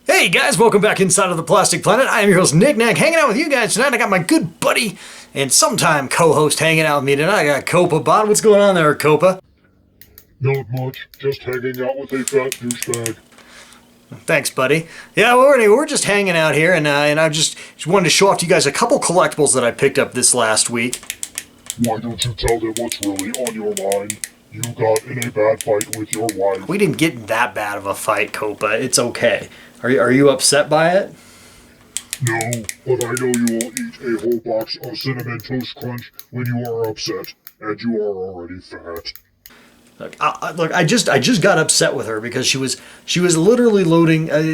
Hey guys, welcome back inside of the Plastic Planet. I am your host Nick Nack, hanging out with you guys tonight. I got my good buddy and sometime co-host hanging out with me tonight. I got Coppabot. What's going on there, Coppa? Not much. Just hanging out with a fat douchebag. Thanks, buddy. Yeah, well, we're just hanging out here, and I just wanted to show off to you guys a couple collectibles that I picked up this last week. Why don't you tell them what's really on your mind? You got in a bad fight with your wife. We didn't get in that bad of a fight, Coppa. It's okay. Are you upset by it? No, but I know you will eat a whole box of Cinnamon Toast Crunch when you are upset, and you are already fat. Look, I just got upset with her because she was literally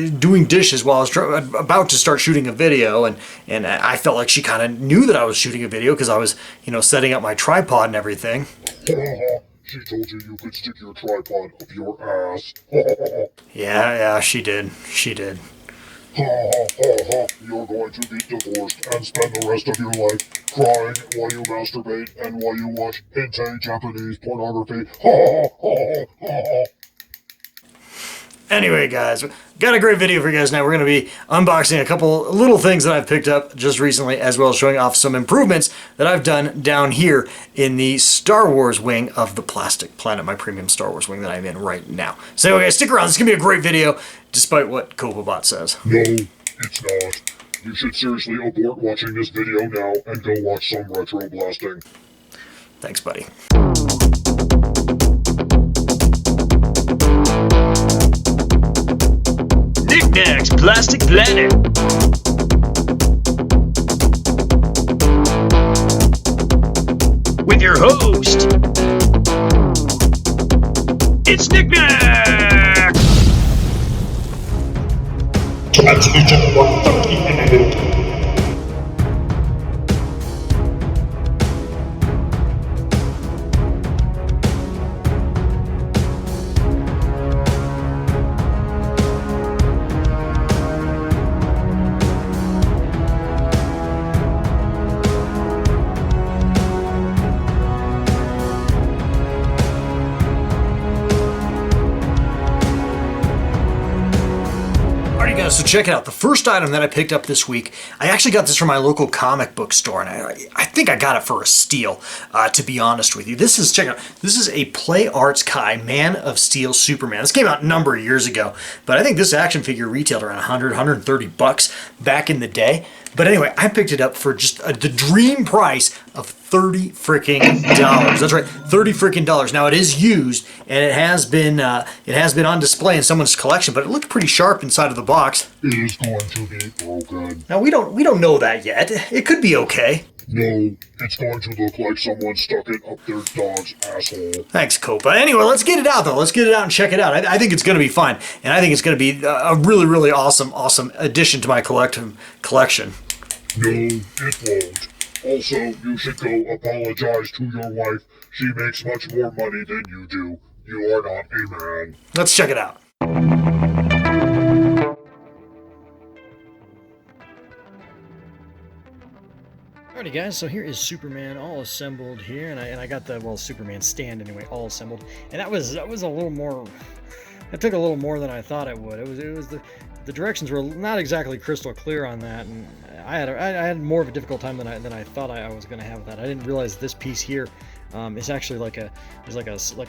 doing dishes while I was about to start shooting a video, and I felt like she kind of knew that I was shooting a video because I was, setting up my tripod and everything. She told you could stick your tripod up your ass. Yeah, she did. She did. You're going to be divorced and spend the rest of your life crying while you masturbate and while you watch hentai Japanese pornography. Anyway, guys, got a great video for you guys now. We're going to be unboxing a couple little things that I've picked up just recently, as well as showing off some improvements that I've done down here in the Star Wars wing of the Plastic Planet, my premium Star Wars wing that I'm in right now. So anyway, guys, stick around. This is going to be a great video, despite what Coppabot says. No, it's not. You should seriously abort watching this video now and go watch some retro blasting. Thanks, buddy. Knickknacks Plastic Planet. With your host, it's Knickknack! Transmission 130 enabled. So check it out. The first item that I picked up this week, I actually got this from my local comic book store, and I think I got it for a steal, to be honest with you. Check it out. This is a Play Arts Kai Man of Steel Superman. This came out a number of years ago, but I think this action figure retailed around 130 bucks back in the day. But anyway, I picked it up for just the dream price of $30 freaking dollars. That's right, $30 freaking dollars. Now it is used, and it has been on display in someone's collection, but it looked pretty sharp inside of the box. It is going to be broken. Now we don't know that yet. It could be okay. No, it's going to look like someone stuck it up their dog's asshole. Thanks, Coppa. Anyway, let's get it out, though. Let's get it out and check it out. I think it's going to be fine, and I think it's going to be a really, really awesome addition to my collection. No, it won't. Also, you should go apologize to your wife. She makes much more money than you do. You are not a man. Let's check it out. Alrighty guys, so here is Superman all assembled here, and I got the Superman stand anyway, all assembled, and that was a little more. It took a little more than I thought it would. It was the directions were not exactly crystal clear on that, and I had more of a difficult time than I thought I was going to have with that. I didn't realize this piece here is actually like a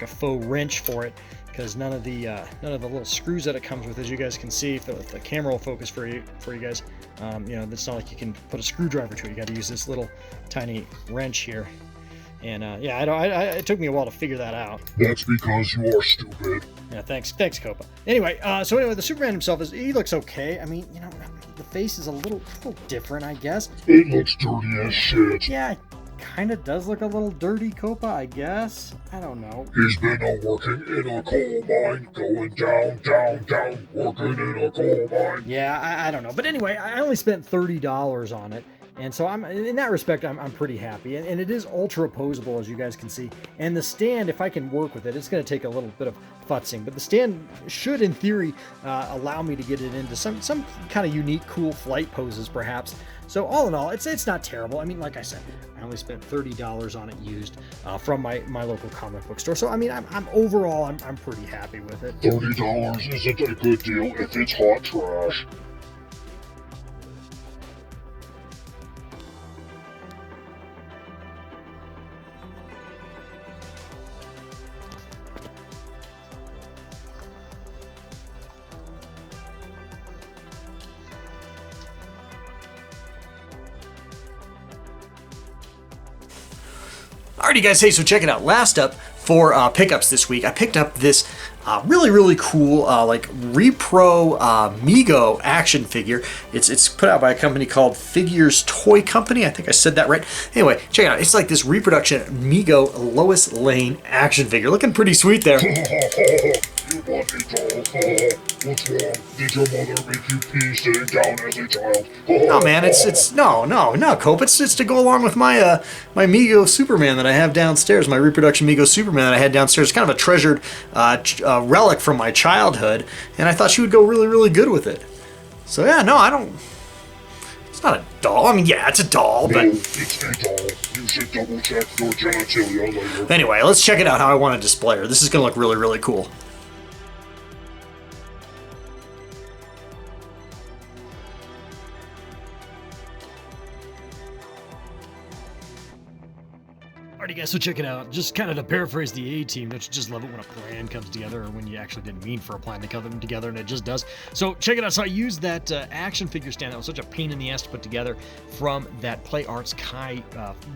faux wrench for it, because none of the little screws that it comes with, as you guys can see, if the camera will focus for you guys, it's not like you can put a screwdriver to it. You got to use this little tiny wrench here, and it took me a while to figure that out. That's because you are stupid. Yeah, thanks, Coppa. Anyway, the Superman himself he looks okay. I mean, the face is a little different, I guess. It looks dirty as shit. Yeah. Kind of does look a little dirty, Coppa, I guess. I don't know. He's been working in a coal mine, going down, working in a coal mine. Yeah, I don't know. But anyway, I only spent $30 on it. And so I'm in that respect, I'm pretty happy. And it is ultra posable, as you guys can see. And the stand, if I can work with it, it's going to take a little bit of futzing, but the stand should, in theory, allow me to get it into some kind of unique, cool flight poses, perhaps. So all in all, it's not terrible. I mean, like I said, I only spent $30 on it used from my local comic book store. So I mean, I'm overall, I'm pretty happy with it. $30 isn't a good deal if it's hot trash. Alrighty guys, hey, so check it out. Last up for pickups this week, I picked up this really cool like Repro Mego action figure. It's put out by a company called Figures Toy Company. I think I said that right. Anyway, check it out. It's like this reproduction Mego Lois Lane action figure. Looking pretty sweet there. You want a doll? What's wrong? Did your mother make you pee sitting down as a child? No, man, it's no, Cope. It's to go along with my my Mego Superman that I have downstairs. My reproduction Mego Superman that I had downstairs. It's kind of a treasured relic from my childhood, and I thought she would go really good with it. So yeah, no, I don't. It's not a doll. I mean, yeah, it's a doll, but it's a doll. You should double check your genitalia later. Anyway, let's check it out how I want to display her. This is gonna look really cool. Alrighty guys, so check it out. Just kind of to paraphrase the A-Team, don't you just love it when a plan comes together, or when you actually didn't mean for a plan to come together and it just does. So check it out. So I used that action figure stand that was such a pain in the ass to put together from that Play Arts Kai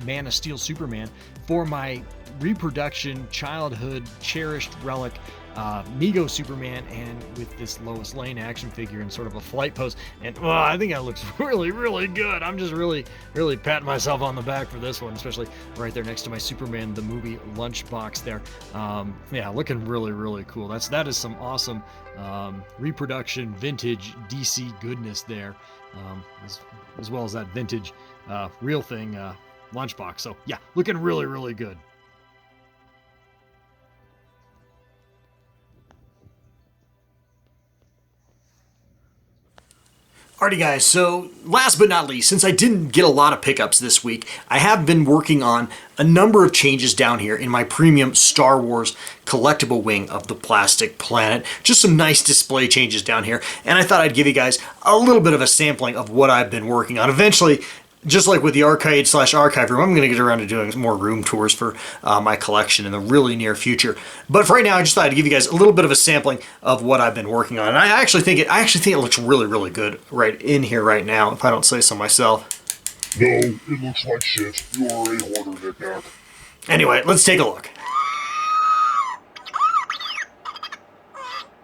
Man of Steel Superman for my reproduction, childhood, cherished relic Mego Superman, and with this Lois Lane action figure in sort of a flight pose. And well, I think that looks really good. I'm just really patting myself on the back for this one, especially right there next to my Superman the movie lunchbox there. Yeah, looking really cool. That is some awesome reproduction vintage DC goodness there, as well as that vintage real thing lunchbox. So yeah, looking really good. Alrighty guys, so last but not least, since I didn't get a lot of pickups this week, I have been working on a number of changes down here in my premium Star Wars collectible wing of the Plastic Planet. Just some nice display changes down here, and I thought I'd give you guys a little bit of a sampling of what I've been working on. Eventually, just like with the arcade/archive room, I'm going to get around to doing more room tours for my collection in the really near future. But for right now, I just thought I'd give you guys a little bit of a sampling of what I've been working on. And I actually think it looks really good right in here right now, if I don't say so myself. No, it looks like shit. You are a hoarder, knickknack. Anyway, let's take a look.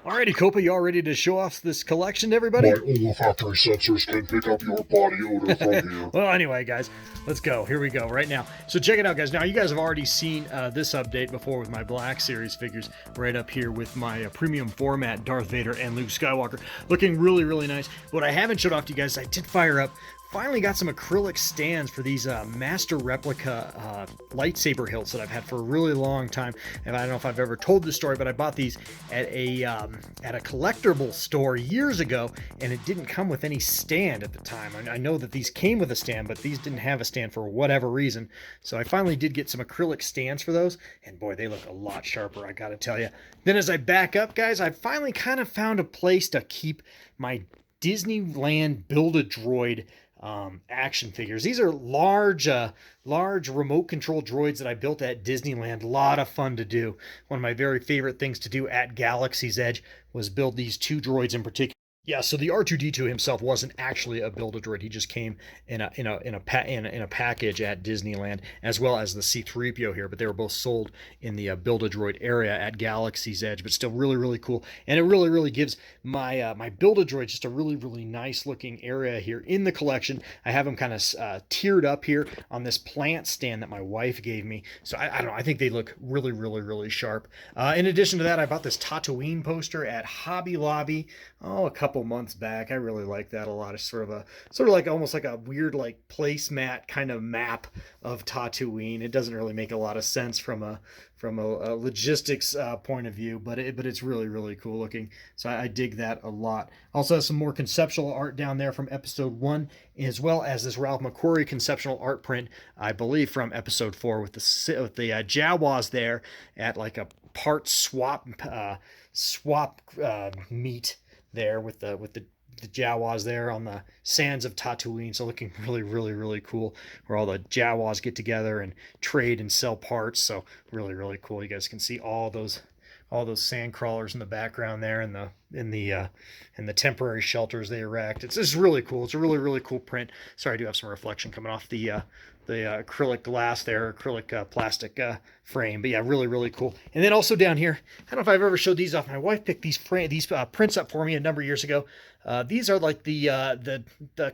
Alrighty, Copa, you all ready to show off this collection to everybody? My olfactory sensors can pick up your body odor from here. Well, anyway, guys, let's go. Here we go, right now. So check it out, guys. Now, you guys have already seen this update before with my Black Series figures right up here with my premium format Darth Vader and Luke Skywalker. Looking really nice. What I haven't showed off to you guys, I did fire up. Finally got some acrylic stands for these master replica lightsaber hilts that I've had for a really long time. And I don't know if I've ever told this story, but I bought these at a collectible store years ago, and it didn't come with any stand at the time. I know that these came with a stand, but these didn't have a stand for whatever reason. So I finally did get some acrylic stands for those, and boy, they look a lot sharper, I gotta tell you. Then as I back up, guys, I finally kind of found a place to keep my Disneyland Build-A-Droid action figures. These are large remote control droids that I built at Disneyland. A lot of fun to do. One of my very favorite things to do at Galaxy's Edge was build these two droids in particular. Yeah, so the R2-D2 himself wasn't actually a Build-A-Droid. He just came in a package at Disneyland, as well as the C-3PO here. But they were both sold in the Build-A-Droid area at Galaxy's Edge. But still, really cool, and it really gives my my Build-A-Droid just a really nice looking area here in the collection. I have them kind of tiered up here on this plant stand that my wife gave me. So I don't know. I think they look really sharp. In addition to that, I bought this Tatooine poster at Hobby Lobby. Oh, a couple couple months back. I really like that a lot. It's sort of like almost like a weird like placemat kind of map of Tatooine. It doesn't really make a lot of sense from a logistics point of view, but it's really, really cool looking. So I dig that a lot. Also has some more conceptual art down there from episode 1, as well as this Ralph McQuarrie conceptual art print, I believe from episode 4, with the Jawas there at like a part swap meet there with the Jawas there on the sands of Tatooine. So looking really, really, really cool, where all the Jawas get together and trade and sell parts. So really, really cool. You guys can see all those sand crawlers in the background there, and the temporary shelters they erect. It's just really cool. It's a really, really cool print. Sorry, I do have some reflection coming off the acrylic glass there, acrylic plastic frame. But yeah, really, really cool. And then also down here, I don't know if I've ever showed these off. My wife picked these prints up for me a number of years ago. These are like the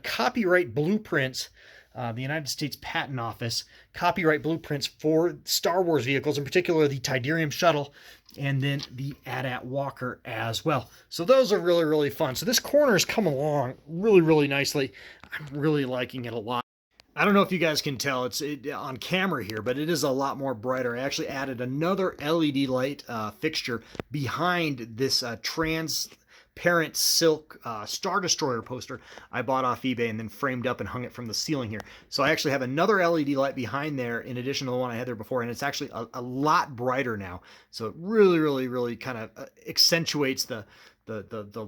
copyright blueprints. The United States Patent Office copyright blueprints for Star Wars vehicles, in particular the Tidarium shuttle, and then the AT-AT Walker as well. So those are really, really fun. So this corner has come along really, really nicely. I'm really liking it a lot. I don't know if you guys can tell it's on camera here, but it is a lot more brighter. I actually added another LED light fixture behind this transparent silk Star Destroyer poster I bought off eBay and then framed up and hung it from the ceiling here. So I actually have another LED light behind there in addition to the one I had there before, and it's actually a lot brighter now. So it really, really, really kind of accentuates the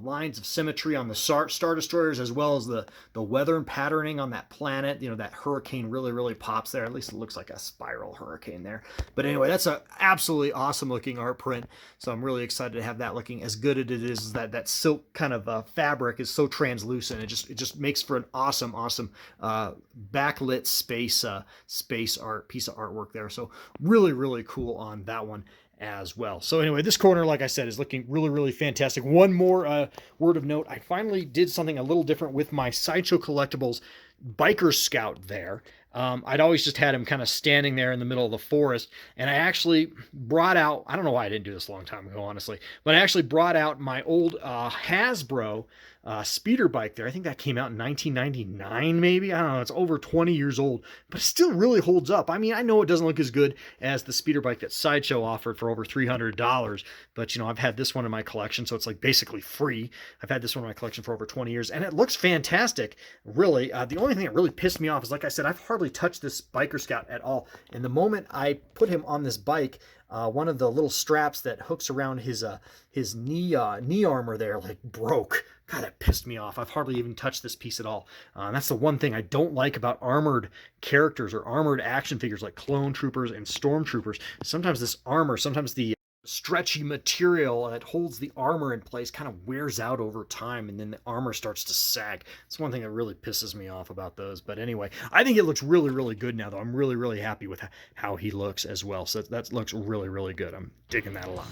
lines of symmetry on the Star Destroyers, as well as the weather and patterning on that planet. You know, that hurricane really, really pops there. At least it looks like a spiral hurricane there. But anyway, that's an absolutely awesome looking art print. So I'm really excited to have that looking as good as it is. That silk kind of fabric is so translucent. It just makes for an awesome backlit space art piece of artwork there. So really, really cool on that one as well. So anyway, this corner, like I said, is looking really, really fantastic. One more word of note. I finally did something a little different with my Sideshow Collectibles Biker Scout there. I'd always just had him kind of standing there in the middle of the forest, and I actually brought out, I don't know why I didn't do this a long time ago, honestly, but I actually brought out my old Hasbro speeder bike there. I think that came out in 1999, maybe. I don't know. It's over 20 years old, but it still really holds up. I mean, I know it doesn't look as good as the speeder bike that Sideshow offered for over $300, but you know, I've had this one in my collection, so it's like basically free. I've had this one in my collection for over 20 years, and it looks fantastic, really. The only thing that really pissed me off is, like I said, I've hardly touched this Biker Scout at all. And the moment I put him on this bike, one of the little straps that hooks around his knee armor there like broke. God, that pissed me off. I've hardly even touched this piece at all. And that's the one thing I don't like about armored characters or armored action figures like clone troopers and stormtroopers. Sometimes this armor, sometimes the stretchy material that holds the armor in place kind of wears out over time, and then the armor starts to sag. It's one thing that really pisses me off about those. But anyway, I think it looks really, really good now, though. I'm really, really happy with how he looks as well. So that looks really, really good. I'm digging that a lot.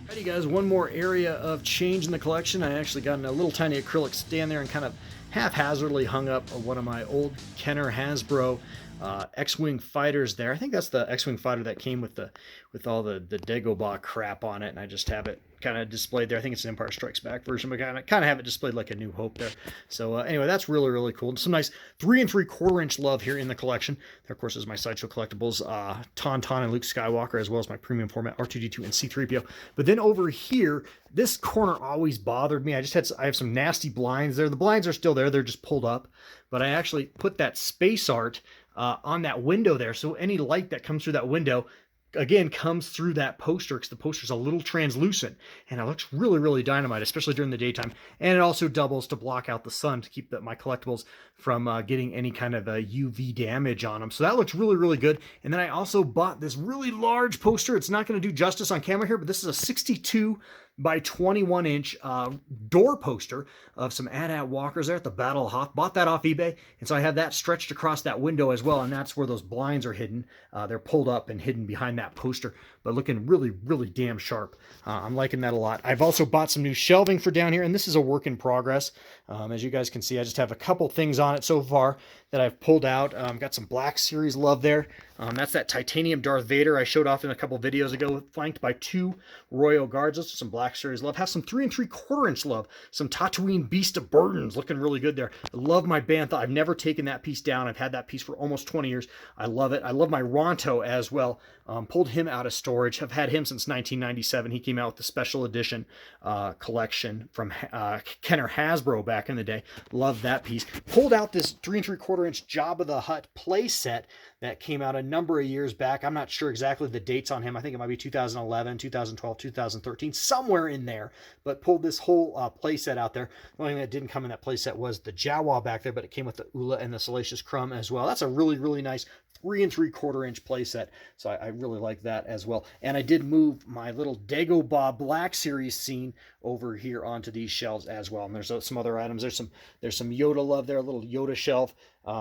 Alrighty guys, one more area of change in the collection. I actually got a little tiny acrylic stand there and kind of haphazardly hung up one of my old Kenner Hasbro X-Wing fighters there. I think that's the X-Wing fighter that came with all the Dagobah crap on it, and I just have it kind of displayed there. I think it's an Empire Strikes Back version, but kind of have it displayed like a New Hope there. So anyway, that's really, really cool. Some nice 3 3/4 inch love here in the collection. There, of course, is my Sideshow Collectibles Tauntaun and Luke Skywalker, as well as my premium format R2-D2 and C-3PO. But then over here, this corner always bothered me. I have some nasty blinds there. The blinds are still there. They're just pulled up. But I actually put that space art on that window there, so any light that comes through that window again comes through that poster, because the poster's a little translucent, and it looks really, really dynamite, especially during the daytime. And it also doubles to block out the sun to keep my collectibles from getting any kind of UV damage on them. So that looks really, really good. And then I also bought this really large poster. It's not going to do justice on camera here, but this is a 62 by 21 inch door poster of some AT-AT walkers there at the Battle of Hoth. Bought that off eBay, and so I have that stretched across that window as well, and that's where those blinds are hidden. They're pulled up and hidden behind that poster, but looking really, really damn sharp. I'm liking that a lot. I've also bought some new shelving for down here, and this is a work in progress. As you guys can see, I just have a couple things on it so far. that I've pulled out. Got some Black Series love there. That's that titanium Darth Vader I showed off in a couple videos ago, flanked by 2 Royal Guards. Those are some Black Series love. Have some 3 3/4 inch love. Some Tatooine Beast of Burdens, looking really good there. I love my Bantha. I've never taken that piece down. I've had that piece for almost 20 years. I love it. I love my Ronto as well. Pulled him out of storage. Have had him since 1997. He came out with the special edition collection from Kenner Hasbro back in the day. Love that piece. Pulled out this 3 3/4 inch Jabba the Hutt play set that came out a number of years back. I'm not sure exactly the dates on him. I think it might be 2011, 2012, 2013, somewhere in there. But pulled this whole play set out there. The only thing that didn't come in that play set was the Jawa back there, but it came with the Ula and the Salacious Crumb as well. That's a really, really nice 3 3/4 inch play set. So I really like that as well. And I did move my little Dagobah Black Series scene over here onto these shelves as well. And there's some other items. There's some Yoda love there, a little Yoda shelf.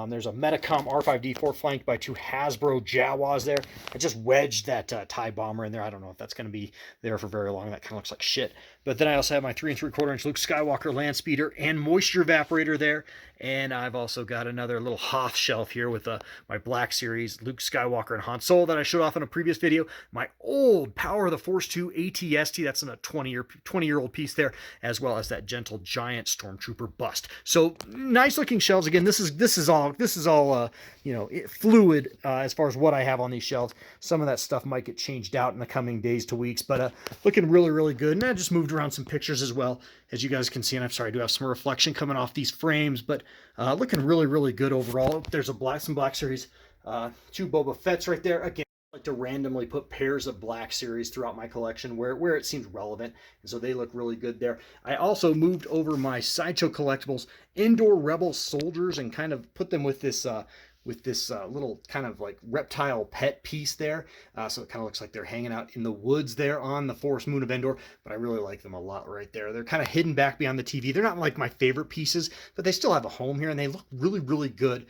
There's a Metacom R5D4 flanked by 2 Hasbro Jawas there. I just wedged that TIE Bomber in there. I don't know if that's going to be there for very long. That kind of looks like shit. But then I also have my 3 3/4 inch Luke Skywalker Land Speeder and Moisture Evaporator there. And I've also got another little Hoth shelf here with my Black Series Luke Skywalker and Han Solo that I showed off in a previous video. My old Power of the Force 2 ATST, that's in a 20-year-old piece there, as well as that Gentle Giant Stormtrooper bust. So nice looking shelves. Again, this is all fluid as far as what I have on these shelves. Some of that stuff might get changed out in the coming days to weeks, but looking really, really good. And I just moved around some pictures as well, as you guys can see. And I'm sorry, I do have some reflection coming off these frames, but looking really, really good overall. There's some Black Series, 2 Boba Fett's right there. Again, I like to randomly put pairs of Black Series throughout my collection where it seems relevant, and so they look really good there. I also moved over my Sideshow collectibles Indoor Rebel Soldiers and kind of put them with this little kind of like reptile pet piece there. So it kind of looks like they're hanging out in the woods there on the Forest Moon of Endor, but I really like them a lot right there. They're kind of hidden back behind the TV. They're not like my favorite pieces, but they still have a home here, and they look really, really good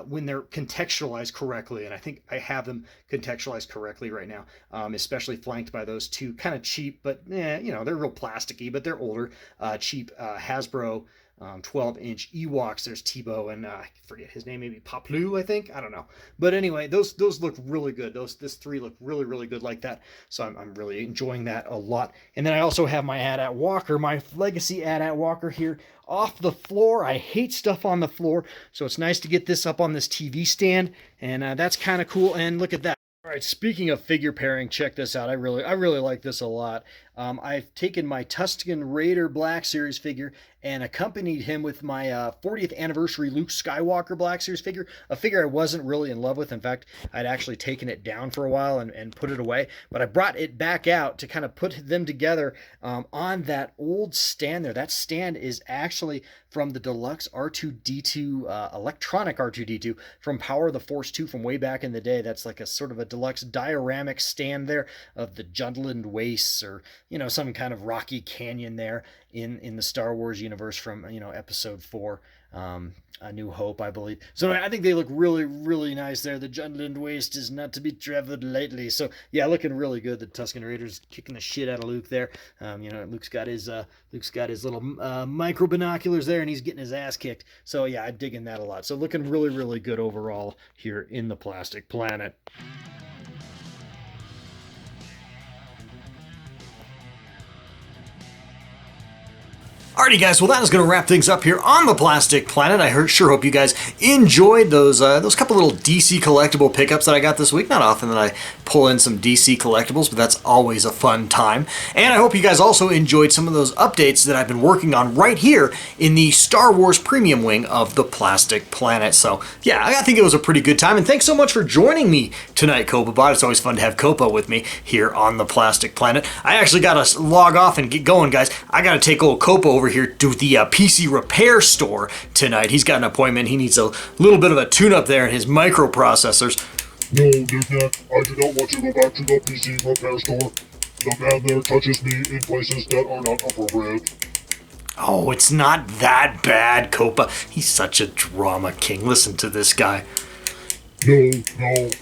when they're contextualized correctly. And I think I have them contextualized correctly right now, especially flanked by those 2 kind of cheap, but they're real plasticky, but they're older, cheap Hasbro 12-inch Ewoks. There's Tebow and I forget his name, maybe Paplu, I think. I don't know. But anyway, those look really good. This 3 look really, really good like that. So I'm really enjoying that a lot. And then I also have my AT-AT Walker, my Legacy AT-AT Walker here off the floor. I hate stuff on the floor, so it's nice to get this up on this TV stand, and that's kind of cool. And look at that. All right, speaking of figure pairing, check this out. I really like this a lot. I've taken my Tusken Raider Black Series figure and accompanied him with my 40th anniversary Luke Skywalker Black Series figure, a figure I wasn't really in love with. In fact, I'd actually taken it down for a while and put it away, but I brought it back out to kind of put them together on that old stand there. That stand is actually from the deluxe R2-D2, electronic R2-D2 from Power of the Force 2 from way back in the day. That's like a sort of a deluxe dioramic stand there of the Jutland Wastes, or some kind of rocky canyon there in the Star Wars universe from Episode 4, A New Hope, I believe. So I think they look really, really nice there. The Jutland Waste is not to be traveled lightly. So yeah, looking really good. The Tusken Raiders kicking the shit out of Luke there. Luke's got his little micro binoculars there, and he's getting his ass kicked. So yeah, I'm digging that a lot. So looking really, really good overall here in the Plastic Planet. Alrighty guys, well that is going to wrap things up here on the Plastic Planet. I sure hope you guys enjoyed those couple little DC collectible pickups that I got this week. Not often that I pull in some DC collectibles, but that's always a fun time. And I hope you guys also enjoyed some of those updates that I've been working on right here in the Star Wars Premium Wing of the Plastic Planet. So yeah, I think it was a pretty good time, and thanks so much for joining me tonight, Coppabot. It's always fun to have Coppa with me here on the Plastic Planet. I actually got to log off and get going, guys. I got to take old Coppa over here to the PC repair store tonight. He's got an appointment. He needs a little bit of a tune-up there in his microprocessors. No, Nick, I do not want to go back to the PC repair store. The man there touches me in places that are not appropriate. Oh, it's not that bad, Coppa. He's such a drama king. Listen to this guy. No,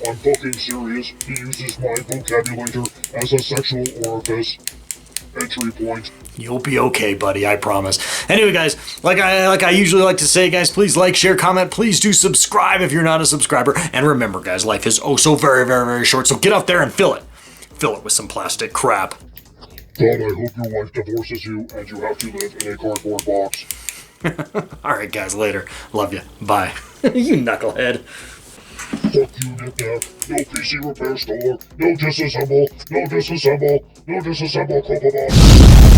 I'm fucking serious. He uses my vocabulator as a sexual orifice. entry point. You'll be okay, buddy, I promise. Anyway, guys, like I usually like to say, guys, please like, share, comment. Please do subscribe if you're not a subscriber. And remember, guys, life is oh so very, very, very short, so get out there and fill it. Fill it with some plastic crap. God, I hope your wife divorces you and you have to live in a cardboard box. All right, guys, later. Love you. Bye. You knucklehead. Fuck you, knick-knack. No PC repair store. No disassemble. No disassemble. No disassemble, Coppabot.